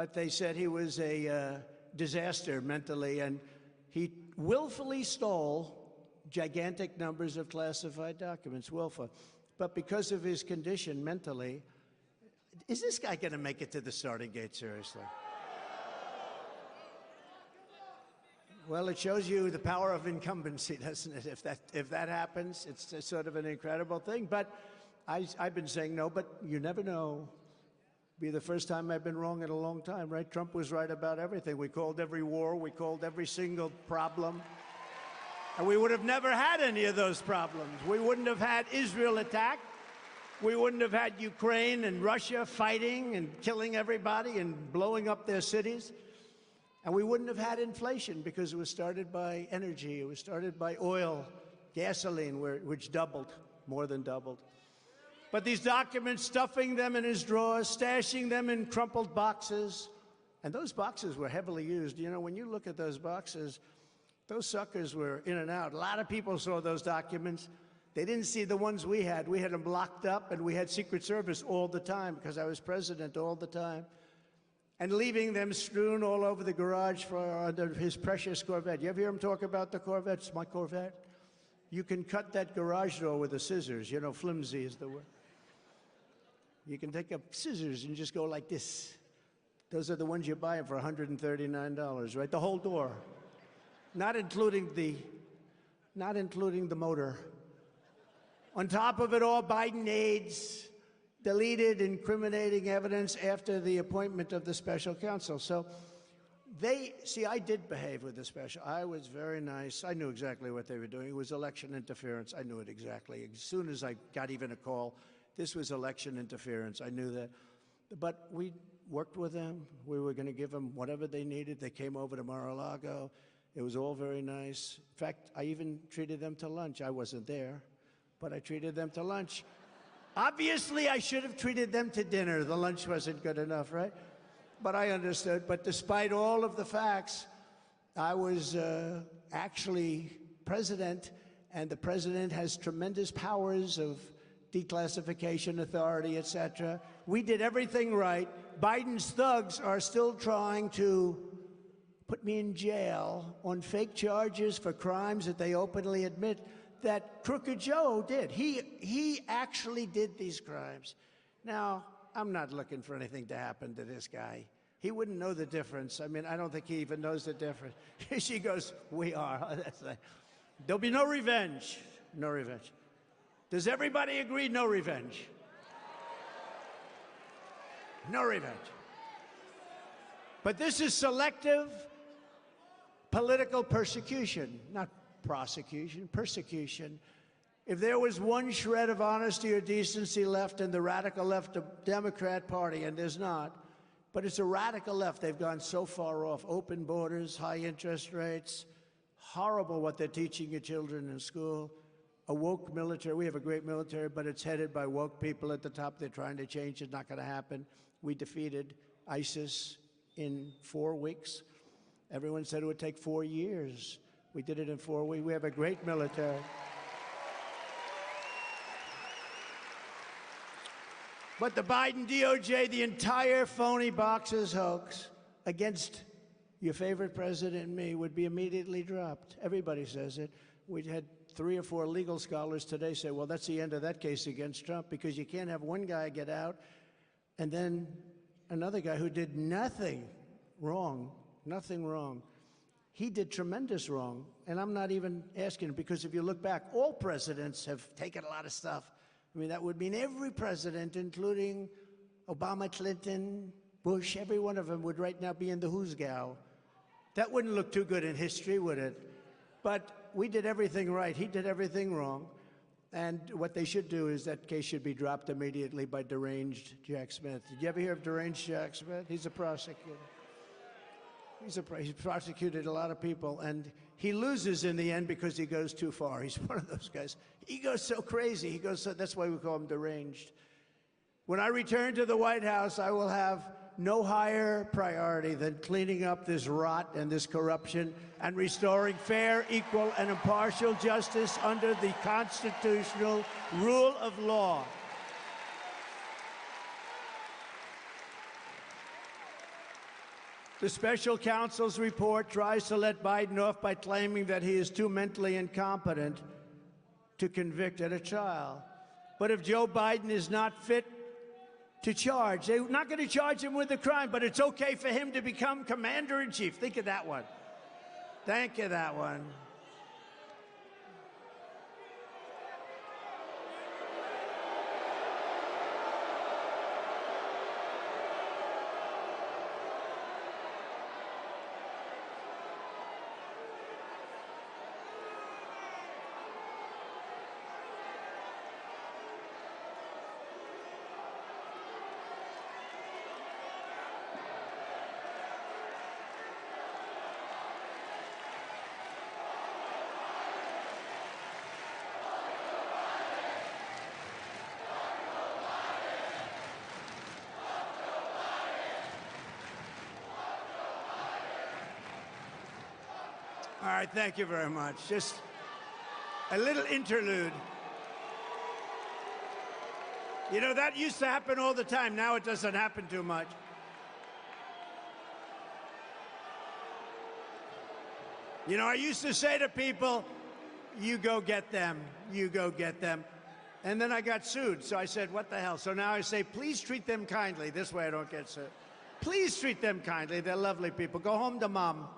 but they said he was a disaster mentally, and he willfully stole gigantic numbers of classified documents, willful. But because of his condition mentally, is this guy going to make it to the starting gate, seriously? Well, it shows you the power of incumbency, doesn't it? If that happens, it's sort of an incredible thing. But I've been saying no, but you never know. Be the first time I've been wrong in a long time, right? Trump was right about everything. We called every war. We called every single problem. And we would have never had any of those problems. We wouldn't have had Israel attacked. We wouldn't have had Ukraine and Russia fighting and killing everybody and blowing up their cities. And we wouldn't have had inflation because it was started by energy. It was started by oil, gasoline, which doubled, more than doubled. But these documents, stuffing them in his drawers, stashing them in crumpled boxes, and those boxes were heavily used. You know, when you look at those boxes, those suckers were in and out. A lot of people saw those documents. They didn't see the ones we had. We had them locked up, and we had Secret Service all the time because I was president all the time. And leaving them strewn all over the garage under his precious Corvette. You ever hear him talk about the Corvette? It's my Corvette. You can cut that garage door with the scissors. You know, flimsy is the word. You can take up scissors and just go like this. Those are the ones you buy for $139, right? The whole door. Not including the motor. On top of it all, Biden aides deleted incriminating evidence after the appointment of the special counsel. So I did behave with the special. I was very nice. I knew exactly what they were doing. It was election interference. I knew it exactly. As soon as I got even a call, this was election interference. I knew that. But we worked with them. We were going to give them whatever they needed. They came over to Mar-a-Lago. It was all very nice. In fact, I even treated them to lunch. I wasn't there, but I treated them to lunch. Obviously, I should have treated them to dinner. The lunch wasn't good enough, right? But I understood. But despite all of the facts, I was actually president, and the president has tremendous powers of declassification authority, etc. We did everything right. Biden's thugs are still trying to put me in jail on fake charges for crimes that they openly admit that Crooked Joe did. He actually did these crimes. Now, I'm not looking for anything to happen to this guy. He wouldn't know the difference. I mean, I don't think he even knows the difference. She goes, we are. There'll be no revenge. No revenge. Does everybody agree no revenge? No revenge. But this is selective political persecution, not prosecution, persecution. If there was one shred of honesty or decency left in the radical left Democrat Party, and there's not, but it's a radical left. They've gone so far off. Open borders, high interest rates, horrible what they're teaching your children in school. A woke military. We have a great military, but it's headed by woke people at the top. They're trying to change it. Not going to happen. We defeated ISIS in 4 weeks. Everyone said it would take 4 years. We did it in 4 weeks. We have a great military. But the Biden DOJ, the entire phony boxes hoax against your favorite president and me would be immediately dropped. Everybody says it. We had 3 or 4 legal scholars today say, well, that's the end of that case against Trump, because you can't have one guy get out and then another guy who did nothing wrong, nothing wrong. He did tremendous wrong, and I'm not even asking, because if you look back, all presidents have taken a lot of stuff. I mean, that would mean every president, including Obama, Clinton, Bush, every one of them would right now be in the who's gal. That wouldn't look too good in history, would it? But we did everything right. He did everything wrong. And what they should do is that case should be dropped immediately by deranged Jack Smith. Did you ever hear of deranged Jack Smith? He's a prosecutor. He's prosecuted a lot of people, and he loses in the end because he goes too far. He's one of those guys. He goes so crazy. He goes so, that's why we call him deranged. When I return to the White House, I will have no higher priority than cleaning up this rot and this corruption and restoring fair, equal, and impartial justice under the constitutional rule of law. The special counsel's report tries to let Biden off by claiming that he is too mentally incompetent to convict at a trial. But if Joe Biden is not fit to charge, they're not going to charge him with a crime, but it's okay for him to become commander-in-chief. Think of that one. Thank you, that one. All right, thank you very much. Just a little interlude. You know, that used to happen all the time. Now it doesn't happen too much. You know, I used to say to people, you go get them, you go get them. And then I got sued, so I said, what the hell? So now I say, please treat them kindly. This way I don't get sued. Please treat them kindly. They're lovely people. Go home to mom.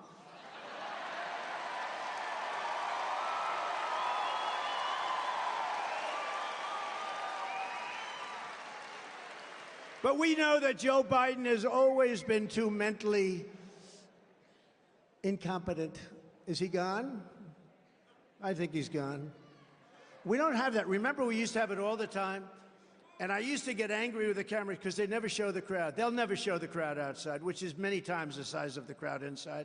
But we know that Joe Biden has always been too mentally incompetent. Is he gone? I think he's gone. We don't have that. Remember, we used to have it all the time? And I used to get angry with the cameras because they never show the crowd. They'll never show the crowd outside, which is many times the size of the crowd inside.